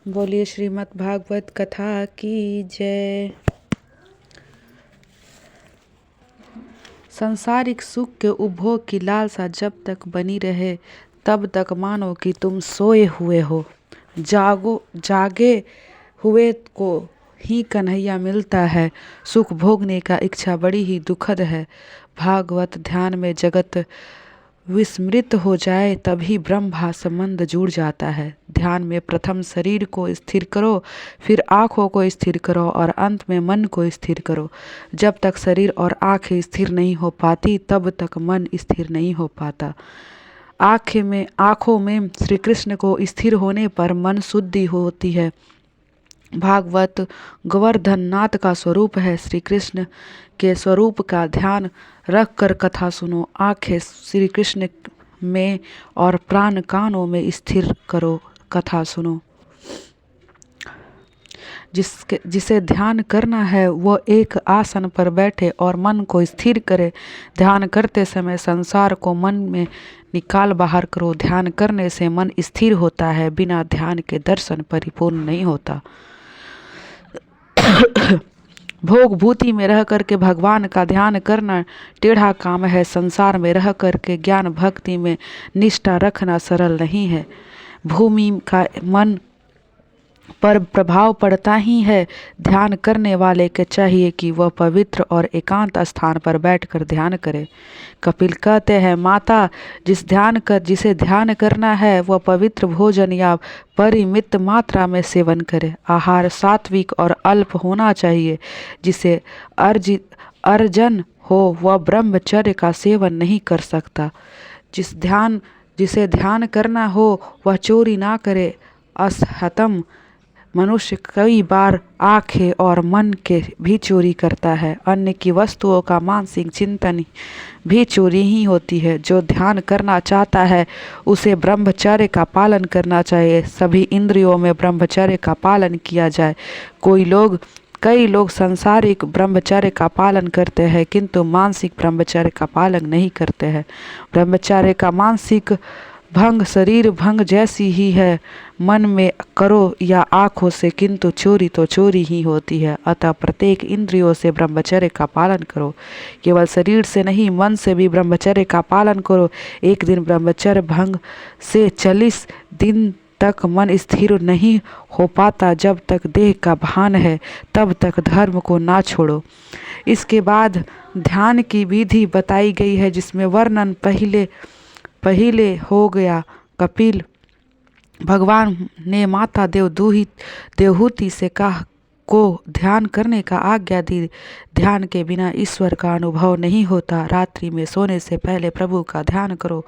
बोलिए श्रीमद् भागवत कथा की जय। सांसारिक सुख के उपभोग की लालसा जब तक बनी रहे तब तक मानो कि तुम सोए हुए हो। जागे हुए को ही कन्हैया मिलता है। सुख भोगने का इच्छा बड़ी ही दुखद है। भागवत ध्यान में जगत विस्मृत हो जाए तभी ब्रह्म भाव संबंध जुड़ जाता है। ध्यान में प्रथम शरीर को स्थिर करो, फिर आँखों को स्थिर करो और अंत में मन को स्थिर करो। जब तक शरीर और आँखें स्थिर नहीं हो पाती तब तक मन स्थिर नहीं हो पाता। आँखों में श्री कृष्ण को स्थिर होने पर मन शुद्धि होती है। भागवत गोवर्धन नाथ का स्वरूप है। श्री कृष्ण के स्वरूप का ध्यान रख कर कथा सुनो। आंखें श्री कृष्ण में और प्राण कानों में स्थिर करो, कथा सुनो। जिसे ध्यान करना है वो एक आसन पर बैठे और मन को स्थिर करे। ध्यान करते समय संसार को मन में निकाल बाहर करो। ध्यान करने से मन स्थिर होता है। बिना ध्यान के दर्शन परिपूर्ण नहीं होता। भोग भूति में रह करके भगवान का ध्यान करना टेढ़ा काम है। संसार में रह करके ज्ञान भक्ति में निष्ठा रखना सरल नहीं है। भूमि का मन पर प्रभाव पड़ता ही है। ध्यान करने वाले के चाहिए कि वह पवित्र और एकांत स्थान पर बैठकर ध्यान करे। कपिल कहते हैं, माता जिसे ध्यान करना है वह पवित्र भोजन या परिमित मात्रा में सेवन करे। आहार सात्विक और अल्प होना चाहिए। जिसे अर्जन हो वह ब्रह्मचर्य का सेवन नहीं कर सकता। जिसे ध्यान करना हो वह चोरी ना करे। असहतम मनुष्य कई बार आंखें और मन के भी चोरी करता है। अन्य की वस्तुओं का मानसिक चिंतन भी चोरी ही होती है। जो ध्यान करना चाहता है उसे ब्रह्मचर्य का पालन करना चाहिए। सभी इंद्रियों में ब्रह्मचर्य का पालन किया जाए। कई लोग सांसारिक ब्रह्मचर्य का पालन करते हैं किंतु मानसिक ब्रह्मचर्य का पालन नहीं करते हैं। ब्रह्मचर्य का मानसिक भंग शरीर भंग जैसी ही है। मन में करो या आँखों से, किंतु चोरी तो चोरी ही होती है। अतः प्रत्येक इंद्रियों से ब्रह्मचर्य का पालन करो। केवल शरीर से नहीं, मन से भी ब्रह्मचर्य का पालन करो। एक दिन ब्रह्मचर्य भंग से 40 दिन तक मन स्थिर नहीं हो पाता। जब तक देह का भान है तब तक धर्म को ना छोड़ो। इसके बाद ध्यान की विधि बताई गई है जिसमें वर्णन पहले हो गया। कपिल भगवान ने माता देवहूति से को ध्यान करने का आज्ञा दी। ध्यान के बिना ईश्वर का अनुभव नहीं होता। रात्रि में सोने से पहले प्रभु का ध्यान करो।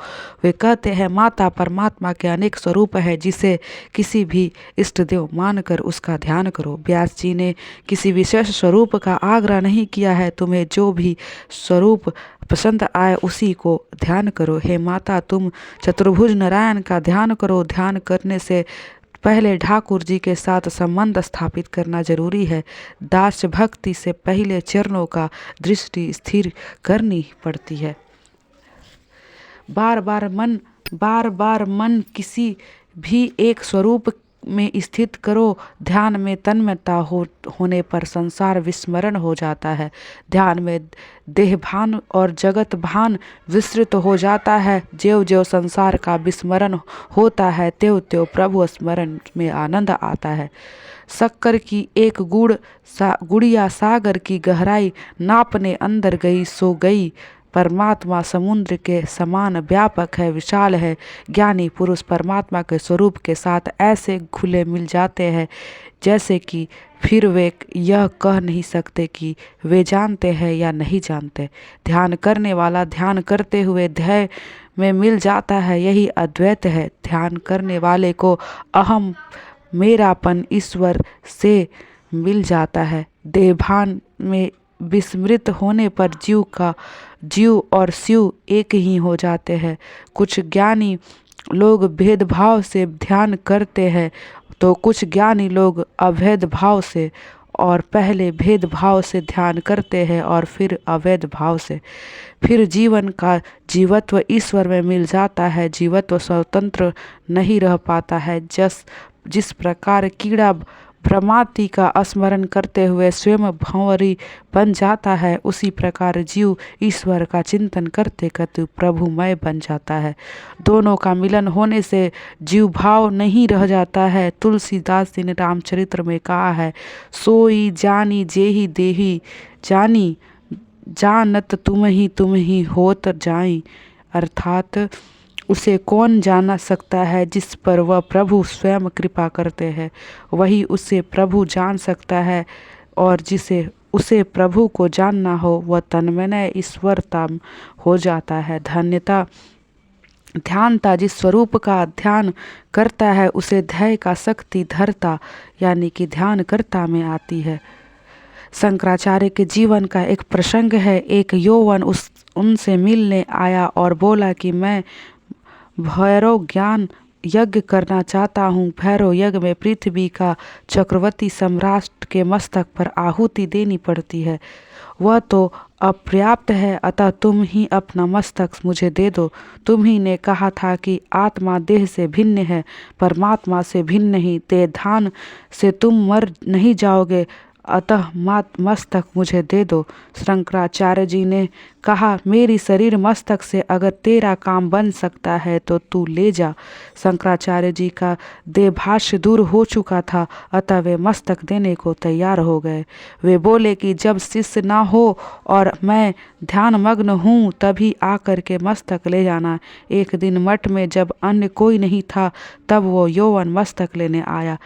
वे कहते हैं, माता परमात्मा के अनेक स्वरूप है। जिसे किसी भी इष्ट देव मानकर उसका ध्यान करो। व्यास जी ने किसी विशेष स्वरूप का आग्रह नहीं किया है। तुम्हें जो भी स्वरूप पसंद आए उसी को ध्यान करो। हे माता, तुम चतुर्भुज नारायण का ध्यान करो। ध्यान करने से पहले ठाकुर जी के साथ संबंध स्थापित करना जरूरी है। दास भक्ति से पहले चरणों का दृष्टि स्थिर करनी पड़ती है। बार बार मन किसी भी एक स्वरूप में स्थित करो। ध्यान में तन्मयता होने पर संसार विस्मरण हो जाता है। ध्यान में देह भान और जगत भान विस्तृत हो जाता है। ज्यों ज्यों संसार का विस्मरण होता है त्यों त्यों प्रभु स्मरण में आनंद आता है। शक्कर की एक गुड़िया सागर की गहराई नापने अंदर गई सो गई। परमात्मा समुद्र के समान व्यापक है, विशाल है। ज्ञानी पुरुष परमात्मा के स्वरूप के साथ ऐसे घुले मिल जाते हैं जैसे कि फिर वे यह कह नहीं सकते कि वे जानते हैं या नहीं जानते। ध्यान करने वाला ध्यान करते हुए ध्येय में मिल जाता है। यही अद्वैत है। ध्यान करने वाले को अहम मेरापन ईश्वर से मिल जाता है। देहभान में विस्मृत होने पर जीव और शिव एक ही हो जाते हैं। कुछ ज्ञानी लोग भेदभाव से ध्यान करते हैं तो कुछ ज्ञानी लोग अभेद भाव से और पहले भेदभाव से ध्यान करते हैं और फिर अवैध भाव से। फिर जीवन का जीवत्व ईश्वर में मिल जाता है। जीवत्व स्वतंत्र नहीं रह पाता है। जस जिस प्रकार कीड़ा भ्रमाति का स्मरण करते हुए स्वयं भंवरी बन जाता है, उसी प्रकार जीव ईश्वर का चिंतन करते करते प्रभुमय बन जाता है। दोनों का मिलन होने से जीव भाव नहीं रह जाता है। तुलसीदास जी ने रामचरित्र में कहा है, सोई जानी जेहि देहि जानी, जानत तुम ही होत जाई। अर्थात उसे कौन जाना सकता है जिस पर वह प्रभु स्वयं कृपा करते हैं, वही उसे प्रभु जान सकता है। और जिसे उसे प्रभु को जानना हो वह तन्मय ईश्वरता हो जाता है। धन्यता ध्यानता जिस स्वरूप का ध्यान करता है उसे ध्यय का शक्ति धरता यानी कि ध्यान करता में आती है। शंकराचार्य के जीवन का एक प्रसंग है। एक यौवन उनसे मिलने आया और बोला कि मैं भैरव ज्ञान यज्ञ करना चाहता हूँ। भैरव यज्ञ में पृथ्वी का चक्रवर्ती सम्राट के मस्तक पर आहुति देनी पड़ती है, वह तो अपर्याप्त है, अतः तुम ही अपना मस्तक मुझे दे दो। तुम ही ने कहा था कि आत्मा देह से भिन्न है, परमात्मा से भिन्न नहीं। देह धान से तुम मर नहीं जाओगे, अतः मस्तक मुझे दे दो। शंकराचार्य जी ने कहा, मेरी शरीर मस्तक से अगर तेरा काम बन सकता है तो तू ले जा। शंकराचार्य जी का देहभाष्य दूर हो चुका था, अतः वे मस्तक देने को तैयार हो गए। वे बोले कि जब शिष्य ना हो और मैं ध्यान मग्न हूँ तभी आकर के मस्तक ले जाना। एक दिन मठ में जब अन्य कोई नहीं था तब वो यौवन मस्तक लेने आया।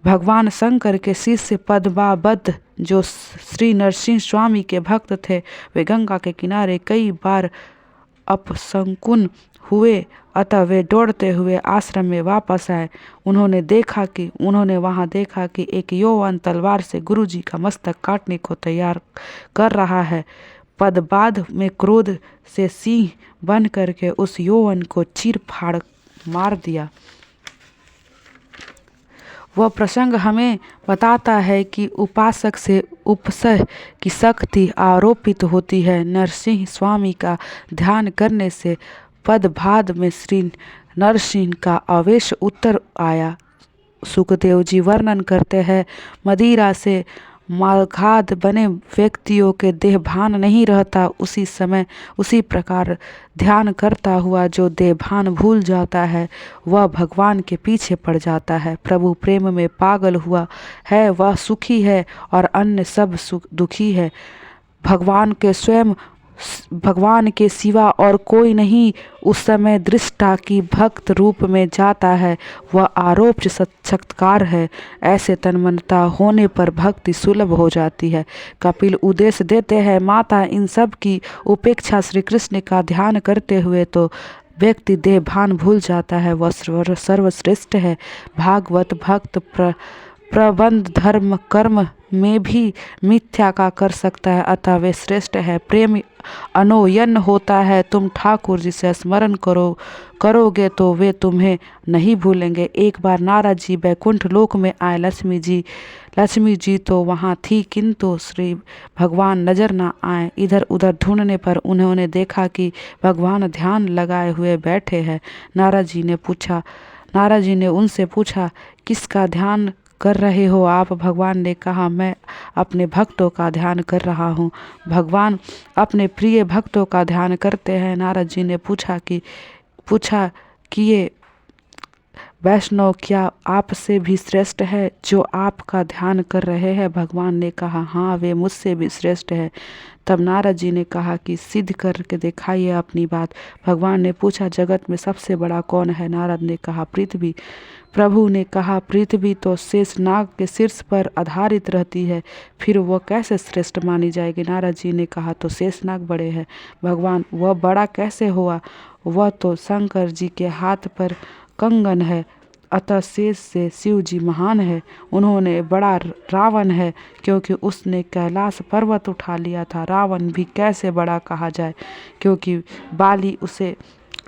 भगवान शंकर के शिष्य पद्माबद्ध जो श्री नरसिंह स्वामी के भक्त थे, वे गंगा के किनारे कई बार अपसंकुन हुए, अतः वे दौड़ते हुए आश्रम में वापस आए। उन्होंने वहां देखा कि एक यौवन तलवार से गुरुजी का मस्तक काटने को तैयार कर रहा है। पद्माबद्ध में क्रोध से सिंह बन करके उस यौवन को चीर फाड़ मार दिया। वह प्रसंग हमें बताता है कि उपासक से उपसह की शक्ति आरोपित होती है। नरसिंह स्वामी का ध्यान करने से पद्माबद्ध में श्री नरसिंह का आवेश उतर आया। सुखदेव जी वर्णन करते हैं, मदिरा से मालघात बने व्यक्तियों के देह भान नहीं रहता, उसी प्रकार ध्यान करता हुआ जो देह भान भूल जाता है वह भगवान के पीछे पड़ जाता है। प्रभु प्रेम में पागल हुआ है वह सुखी है और अन्य सब दुखी है। भगवान के सिवा और कोई नहीं उस समय दृष्टा की भक्त रूप में जाता है, वह आरोप्य सत्कार है। ऐसे तन्मयता होने पर भक्ति सुलभ हो जाती है। कपिल उद्देश्य देते हैं, माता इन सब की उपेक्षा श्री कृष्ण का ध्यान करते हुए तो व्यक्ति देह भान भूल जाता है, वह सर्वश्रेष्ठ है। भागवत भक्त प्रबंध धर्म कर्म में भी मिथ्या का कर सकता है, अतः वे श्रेष्ठ है। प्रेम अनोयन होता है, तुम ठाकुर जी से स्मरण करोगे तो वे तुम्हें नहीं भूलेंगे। एक बार नारद जी बैकुंठ लोक में आए। लक्ष्मी जी तो वहाँ थी किंतु श्री भगवान नजर न आए। इधर उधर ढूंढने पर उन्होंने देखा कि भगवान ध्यान लगाए हुए बैठे हैं। नारद जी ने उनसे पूछा, किसका ध्यान कर रहे हो आप? भगवान ने कहा, मैं अपने भक्तों का ध्यान कर रहा हूँ। भगवान अपने प्रिय भक्तों का ध्यान करते हैं। नारद जी ने पूछा कि ये वैष्णव क्या आपसे भी श्रेष्ठ है जो आपका ध्यान कर रहे हैं? भगवान ने कहा, हाँ, वे मुझसे भी श्रेष्ठ है। तब नारद जी ने कहा कि सिद्ध करके दिखाइए अपनी बात। भगवान ने पूछा, जगत में सबसे बड़ा कौन है? नारद ने कहा, पृथ्वी। प्रभु ने कहा, पृथ्वी तो शेषनाग के शीर्ष पर आधारित रहती है, फिर वह कैसे श्रेष्ठ मानी जाएगी? नारद जी ने कहा, तो शेषनाग बड़े हैं। भगवान, वह बड़ा कैसे हुआ? वह तो शंकर जी के हाथ पर कंगन है, अतः शेष से शिव जी महान है। उन्होंने बड़ा रावण है क्योंकि उसने कैलाश पर्वत उठा लिया था। रावण भी कैसे बड़ा कहा जाए क्योंकि बाली उसे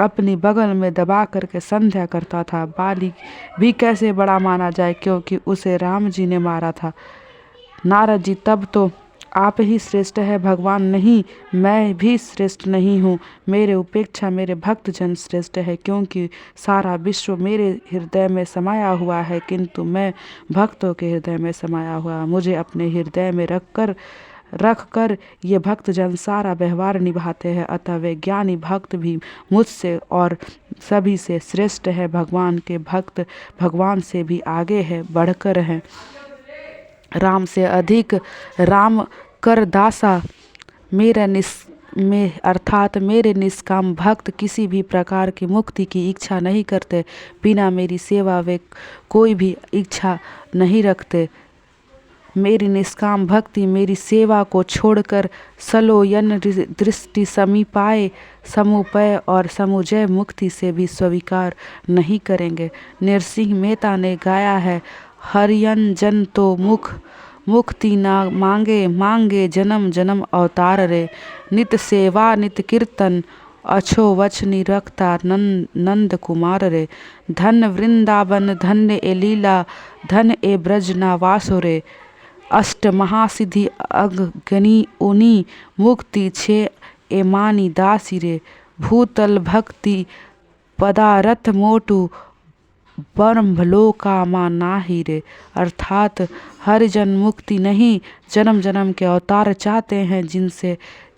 अपनी बगल में दबा करके संध्या करता था। बाली भी कैसे बड़ा माना जाए क्योंकि उसे राम जी ने मारा था। नारद जी तब तो आप ही श्रेष्ठ है भगवान, नहीं मैं भी श्रेष्ठ नहीं हूँ। मेरे उपेक्षा मेरे भक्तजन श्रेष्ठ है, क्योंकि सारा विश्व मेरे हृदय में समाया हुआ है, किंतु मैं भक्तों के हृदय में समाया हुआ। मुझे अपने हृदय में रख कर ये भक्तजन सारा व्यवहार निभाते हैं, अतः वे ज्ञानी भक्त भी मुझसे और सभी से श्रेष्ठ है। भगवान के भक्त भगवान से भी आगे है, बढ़कर हैं। राम से अधिक राम कर दासा में अर्थात मेरे निष्काम भक्त किसी भी प्रकार की मुक्ति की इच्छा नहीं करते। बिना मेरी सेवा वे कोई भी इच्छा नहीं रखते। मेरी निष्काम भक्ति मेरी सेवा को छोड़कर सलोयन दृष्टि समीपाए समुपय और समुजय मुक्ति से भी स्वीकार नहीं करेंगे। नरसिंह मेहता ने गाया है, हरियन जन तो मुक्ति ना मांगे, मांगे जन्म जन्म अवतार रे। नित सेवा नित कीर्तन अच्छो वचनी रखता नंद कुमार रे। धन वृंदावन धन्य ए लीला, धन ए ब्रज ना वासो रे। अष्ट महासिद्धि अगनी उनी, मुक्ति छे ए मानी दासी रे। भूतल भक्ति पदारथ मोटू, ब्रह्मलोका माँ नाही रे। अर्थात हरिजन मुक्ति नहीं, जन्म जन्म के अवतार चाहते हैं,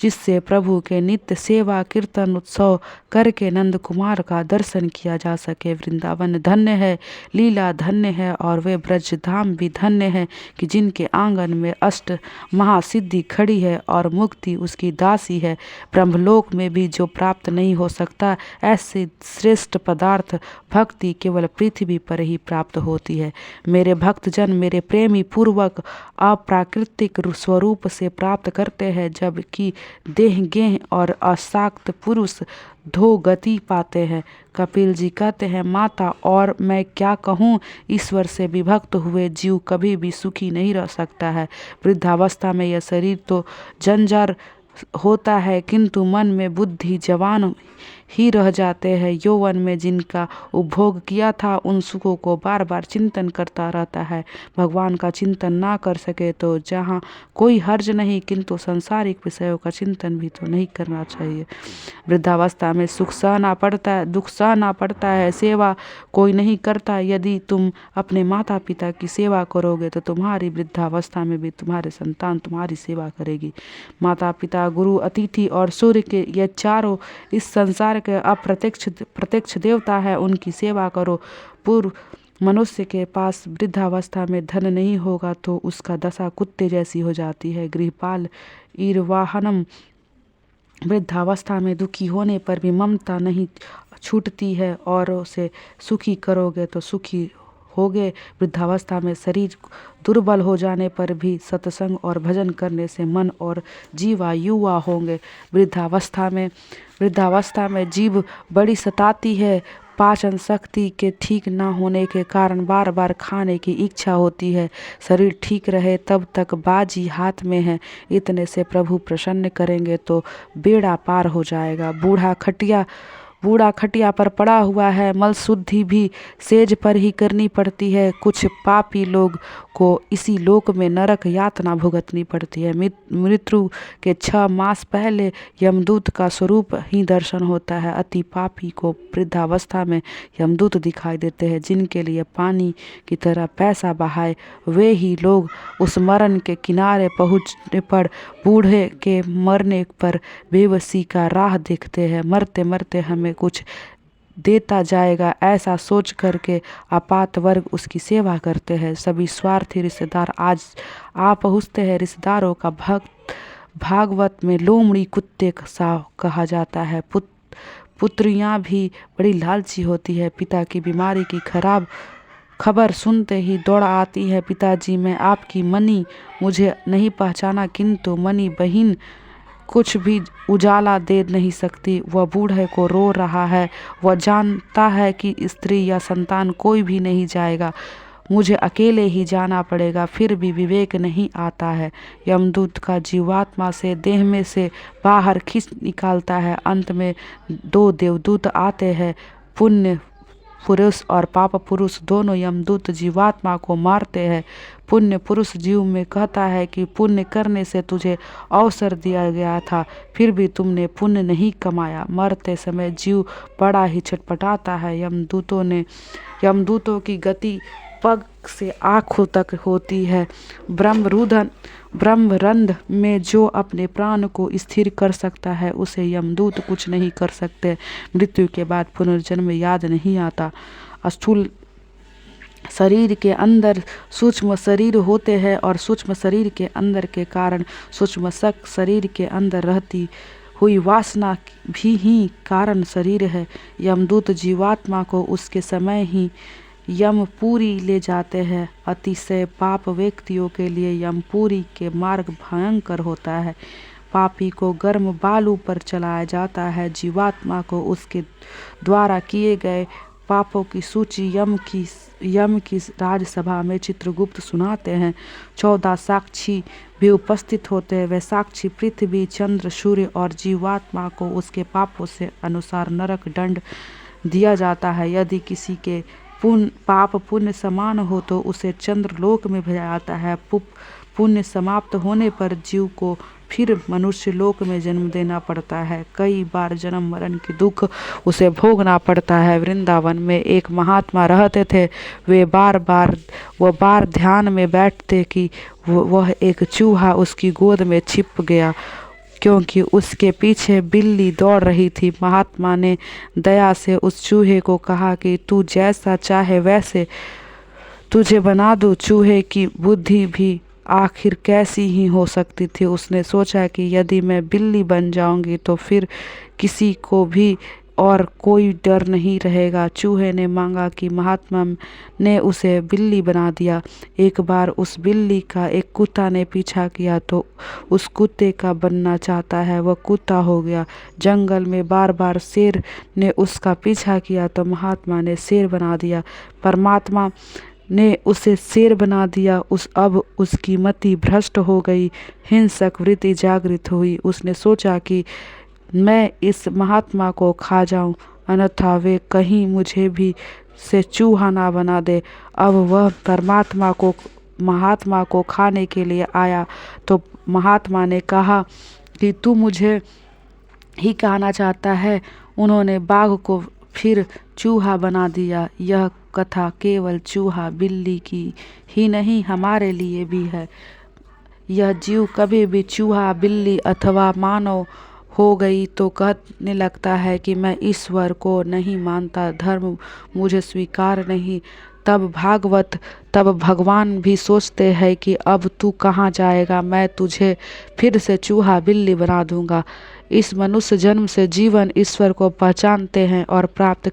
जिससे प्रभु के नित्य सेवा कीर्तन उत्सव करके नंद कुमार का दर्शन किया जा सके। वृंदावन धन्य है, लीला धन्य है, और वे ब्रज धाम भी धन्य है कि जिनके आंगन में अष्ट महासिद्धि खड़ी है और मुक्ति उसकी दासी है। ब्रह्मलोक में भी जो प्राप्त नहीं हो सकता, ऐसे श्रेष्ठ पदार्थ भक्ति केवल पृथ्वी पर ही प्राप्त होती है। मेरे भक्तजन मेरे प्रेमी पूर्वक अप्राकृतिक स्वरूप से प्राप्त करते हैं, जबकि देह गेह और अशाक्त पुरुष धो गति पाते हैं। कपिल जी कहते हैं, माता और मैं क्या कहूँ, ईश्वर से विभक्त हुए जीव कभी भी सुखी नहीं रह सकता है। वृद्धावस्था में यह शरीर तो जंजर होता है, किंतु मन में बुद्धि जवान ही रह जाते हैं। यौवन में जिनका उपभोग किया था, उन सुखों को बार बार चिंतन करता रहता है। भगवान का चिंतन ना कर सके तो जहाँ कोई हर्ज नहीं, किंतु सांसारिक विषयों का चिंतन भी तो नहीं करना चाहिए। वृद्धावस्था में सुख सहना पड़ता है, दुख सहना पड़ता है, सेवा कोई नहीं करता। यदि तुम अपने माता पिता की सेवा करोगे तो तुम्हारी वृद्धावस्था में भी तुम्हारे संतान तुम्हारी सेवा करेगी। माता पिता, गुरु, अतिथि और सूर्य के ये चारों इस संसार के प्रत्यक्ष देवता है, उनकी सेवा करो। पूर्व मनुष्य के पास वृद्धावस्था में धन नहीं होगा तो उसका दशा कुत्ते जैसी हो जाती है। गृहपाल ईरवाहनम, वृद्धावस्था में दुखी होने पर भी ममता नहीं छूटती है, और उसे सुखी करोगे तो सुखी होगे। वृद्धावस्था में शरीर दुर्बल हो जाने पर भी सत्संग और भजन करने से मन और जीवा युवा होंगे। वृद्धावस्था में जीव बड़ी सताती है। पाचन शक्ति के ठीक ना होने के कारण बार बार खाने की इच्छा होती है। शरीर ठीक रहे तब तक बाजी हाथ में है। इतने से प्रभु प्रसन्न करेंगे तो बेड़ा पार हो जाएगा। बूढ़ा खटिया पर पड़ा हुआ है, मल शुद्धि भी सेज पर ही करनी पड़ती है। कुछ पापी लोग को इसी लोक में नरक यातना भुगतनी पड़ती है। मृत्यु के 6 मास पहले यमदूत का स्वरूप ही दर्शन होता है। अति पापी को वृद्धावस्था में यमदूत दिखाई देते हैं। जिनके लिए पानी की तरह पैसा बहाए, वे ही लोग उस मरण के किनारे पहुँचने पर बूढ़े के मरने पर बेबसी का राह देखते हैं। मरते मरते हमें कुछ देता जाएगा, ऐसा सोच करके आपात वर्ग उसकी सेवा करते हैं। सभी स्वार्थी रिश्तेदार आज आ पहुँचते हैं। रिश्तेदारों का भागवत में लोमड़ी कुत्ते सा कहा जाता है। पुत्रियां भी बड़ी लालची होती है। पिता की बीमारी की खराब खबर सुनते ही दौड़ आती है, पिताजी मैं आपकी मनी, मुझे नहीं पहचाना, किंतु मनी बहन कुछ भी उजाला दे नहीं सकती। वह बूढ़े को रो रहा है। वह जानता है कि स्त्री या संतान कोई भी नहीं जाएगा, मुझे अकेले ही जाना पड़ेगा, फिर भी विवेक नहीं आता है। यमदूत का जीवात्मा से देह में से बाहर खींच निकालता है। अंत में 2 देवदूत आते हैं। पुण्य पुरुष और पाप पुरुष दोनों यमदूत जीवात्मा को मारते हैं। पुण्य पुरुष जीव में कहता है कि पुण्य करने से तुझे अवसर दिया गया था, फिर भी तुमने पुण्य नहीं कमाया। मरते समय जीव बड़ा ही छटपटाता है। यमदूतों की गति पग से आँखों तक होती है। ब्रह्मरंध्र में जो अपने प्राण को स्थिर कर सकता है उसे यमदूत कुछ नहीं कर सकते। मृत्यु के बाद पुनर्जन्म याद नहीं आता। स्थूल शरीर के अंदर सूक्ष्म शरीर होते हैं और सूक्ष्म शरीर के अंदर के कारण सूक्ष्म शरीर के अंदर रहती हुई वासना भी ही कारण शरीर है। यमदूत जीवात्मा को उसके समय ही यमपुरी ले जाते हैं। अतिशय पाप व्यक्तियों के लिए यमपुरी के मार्ग भयंकर होता है। पापी को गर्म बालू पर चलाया जाता है। जीवात्मा को उसके द्वारा किए गए पापों की सूची यम की राजसभा में चित्रगुप्त सुनाते हैं। 14 साक्षी भी उपस्थित होते हैं। वे साक्षी पृथ्वी, चंद्र, सूर्य और जीवात्मा को उसके पापों से अनुसार नरक दंड दिया जाता है। यदि किसी के पाप पुण्य समान हो तो उसे चंद्रलोक में भेजा जाता है। पुण्य समाप्त होने पर जीव को फिर मनुष्य लोक में जन्म देना पड़ता है। कई बार जन्म मरण की दुख उसे भोगना पड़ता है। वृंदावन में एक महात्मा रहते थे। वे बार ध्यान में बैठते कि वह एक चूहा उसकी गोद में छिप गया, क्योंकि उसके पीछे बिल्ली दौड़ रही थी। महात्मा ने दया से उस चूहे को कहा कि तू जैसा चाहे वैसे तुझे बना दूं। चूहे की बुद्धि भी आखिर कैसी ही हो सकती थी। उसने सोचा कि यदि मैं बिल्ली बन जाऊंगी तो फिर किसी को भी और कोई डर नहीं रहेगा। चूहे ने मांगा कि महात्मा ने उसे बिल्ली बना दिया। एक बार उस बिल्ली का एक कुत्ता ने पीछा किया तो उस कुत्ते का बनना चाहता है। वह कुत्ता हो गया। जंगल में बार शेर ने उसका पीछा किया तो महात्मा ने शेर बना दिया। परमात्मा ने उसे शेर बना दिया। अब उसकी मति भ्रष्ट हो गई। हिंसक वृत्ति जागृत हुई। उसने सोचा कि मैं इस महात्मा को खा जाऊं, अन्यथा वे कहीं मुझे भी से चूहा ना बना दे। अब वह महात्मा को खाने के लिए आया तो महात्मा ने कहा कि तू मुझे ही खाना चाहता है। उन्होंने बाघ को फिर चूहा बना दिया। यह कथा केवल चूहा बिल्ली की ही नहीं, हमारे लिए भी है। यह जीव कभी भी चूहा, बिल्ली अथवा मानव हो गई तो कहने लगता है कि मैं ईश्वर को नहीं मानता, धर्म मुझे स्वीकार नहीं। तब भगवान भी सोचते हैं कि अब तू कहाँ जाएगा, मैं तुझे फिर से चूहा बिल्ली बना दूंगा। इस मनुष्य जन्म से जीवन ईश्वर को पहचानते हैं और प्राप्त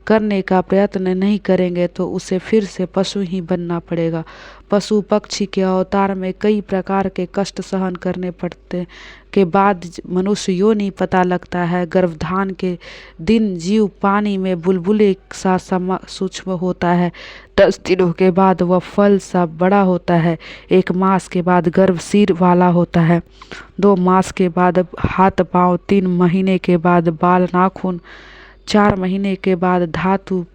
करने का प्रयत्न नहीं करेंगे तो उसे फिर से पशु ही बनना पड़ेगा। पशु पक्षी के अवतार में कई प्रकार के कष्ट सहन करने पड़ते के बाद मनुष्य योनि पता लगता है। गर्भधान के दिन जीव पानी में बुलबुले सा सूक्ष्म होता है। 10 दिनों के बाद वह फल सा बड़ा होता है। 1 मास के बाद गर्भ सिर वाला होता है। 2 मास के बाद हाथ पांव, 3 महीने के बाद बाल नाखून, 4 महीने के बाद धातु,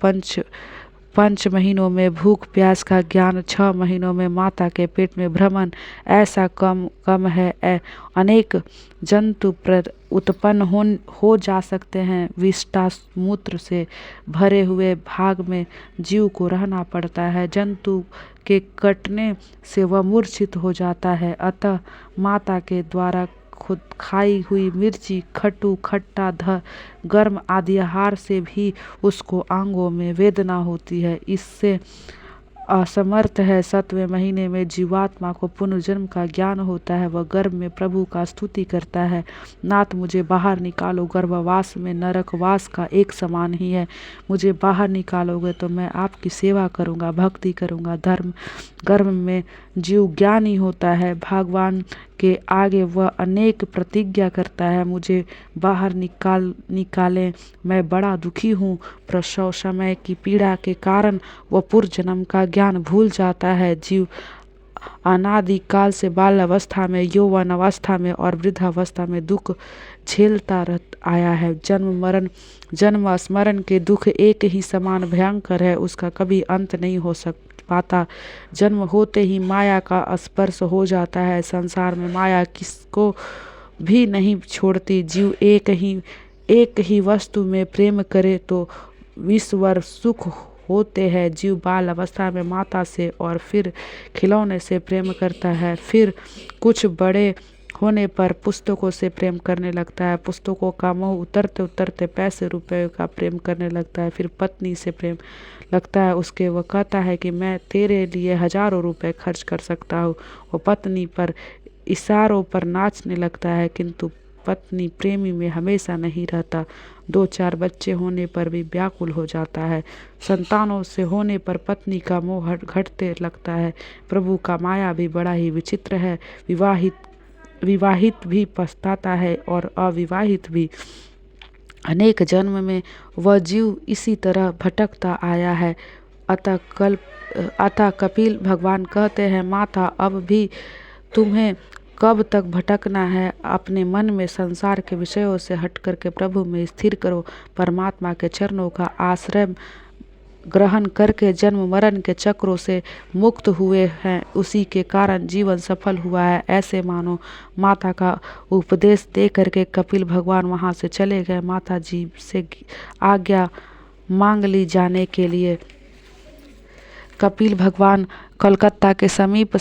5 महीनों में भूख प्यास का ज्ञान, 6 महीनों में माता के पेट में भ्रमण। ऐसा कम है अनेक जंतु उत्पन्न हो जा सकते हैं। विष्ठा मूत्र से भरे हुए भाग में जीव को रहना पड़ता है। जंतु के कटने से वह मूर्छित हो जाता है। अतः माता के द्वारा खुद खाई हुई मिर्ची, खट्टा, गर्म आदि आहार से भी उसको अंगों में वेदना होती है। इससे असमर्थ है। 7वें महीने में जीवात्मा को पुनर्जन्म का ज्ञान होता है। वह गर्भ में प्रभु का स्तुति करता है, नाथ मुझे बाहर निकालो। गर्भवास में नरकवास का एक समान ही है। मुझे बाहर निकालोगे तो मैं आपकी सेवा करूँगा, भक्ति करूँगा। गर्भ में जीव ज्ञानी होता है। भगवान के आगे वह अनेक प्रतिज्ञा करता है, मुझे बाहर निकालें, मैं बड़ा दुखी हूँ। प्रसव समय की पीड़ा के कारण वह पूर्व जन्म का ज्ञान भूल जाता है। जीव अनादि काल से बाल अवस्था में, यौवन अवस्था में और वृद्धावस्था में दुख झेलता आया है। जन्म स्मरण के दुख एक ही समान भयंकर है, उसका कभी अंत नहीं हो पाता। जन्म होते ही माया का स्पर्श हो जाता है। संसार में माया किसको भी नहीं छोड़ती। जीव एक ही वस्तु में प्रेम करे तो विश्वर सुख होते हैं। जीव बाल अवस्था में माता से और फिर खिलौने से प्रेम करता है, फिर कुछ बड़े होने पर पुस्तकों से प्रेम करने लगता है, पुस्तकों का मोह उतरते उतरते पैसे रुपए का प्रेम करने लगता है, फिर पत्नी से प्रेम लगता है उसके। वह कहता है कि मैं तेरे लिए हजारों रुपए खर्च कर सकता हूँ। वो पत्नी पर इशारों पर नाचने लगता है, किंतु पत्नी प्रेमी में हमेशा नहीं रहता। 2-4 बच्चे होने पर भी व्याकुल हो जाता है। संतानों से होने पर पत्नी का मोह घटते लगता है। प्रभु का माया भी बड़ा ही विचित्र है। विवाहित भी पछताता है और अविवाहित भी। अनेक जन्म में वह जीव इसी तरह भटकता आया है। अतः कपिल भगवान कहते हैं, माता अब भी तुम्हें कब तक भटकना है। अपने मन में संसार के विषयों से हट करके प्रभु में स्थिर करो। परमात्मा के चरणों का आश्रय ग्रहण करके जन्म मरण के चक्रों से मुक्त हुए हैं, उसी के कारण जीवन सफल हुआ है, ऐसे मानो। माता का उपदेश दे करके कपिल भगवान वहाँ से चले गए। माता जी से आज्ञा मांग ली जाने के लिए। कपिल भगवान कलकत्ता के समीप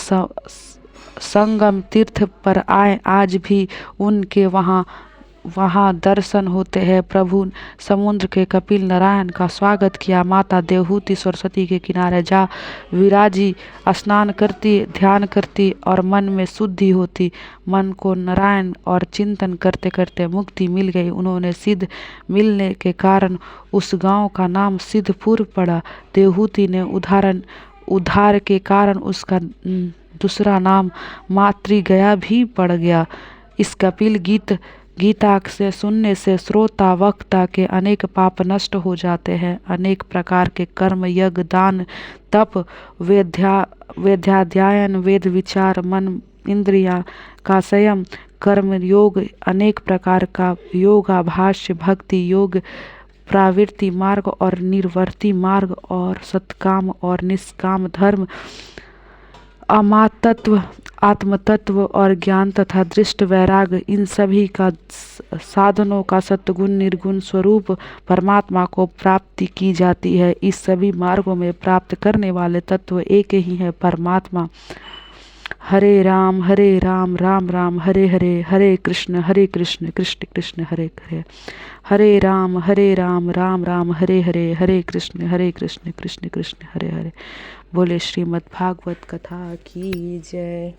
संगम तीर्थ पर आए। आज भी उनके वहाँ दर्शन होते हैं। प्रभु समुद्र के कपिल नारायण का स्वागत किया। माता देवहूति सरस्वती के किनारे जा विराजी, स्नान करती, ध्यान करती और मन में शुद्धि होती। मन को नारायण और चिंतन करते करते मुक्ति मिल गई। उन्होंने सिद्ध मिलने के कारण उस गांव का नाम सिद्धपुर पड़ा। देवहूति ने उद्धार के कारण उसका दूसरा नाम मातृगया भी पड़ गया। इस कपिल गीता से सुनने से श्रोता वक्ता के अनेक पाप नष्ट हो जाते हैं। अनेक प्रकार के कर्म, यज्ञ, दान, तप, वेदाध्ययन, वेद विचार, मन इंद्रिया का संयम, कर्म योग, अनेक प्रकार का योगाभ्यास, भक्ति योग, प्रवृत्ति मार्ग और निवृत्ति मार्ग, और सत्काम और निष्काम धर्म, अमातत्व, आत्मतत्व और ज्ञान तथा दृष्ट वैराग, इन सभी का साधनों का सत्गुण निर्गुण स्वरूप परमात्मा को प्राप्ति की जाती है। इस सभी मार्गों में प्राप्त करने वाले तत्व एक ही है, परमात्मा। हरे राम राम राम हरे हरे, हरे कृष्ण कृष्ण कृष्ण हरे हरे, हरे राम राम राम हरे हरे, हरे कृष्ण कृष्ण कृष्ण हरे हरे। बोले श्रीमद् भागवत कथा की जय।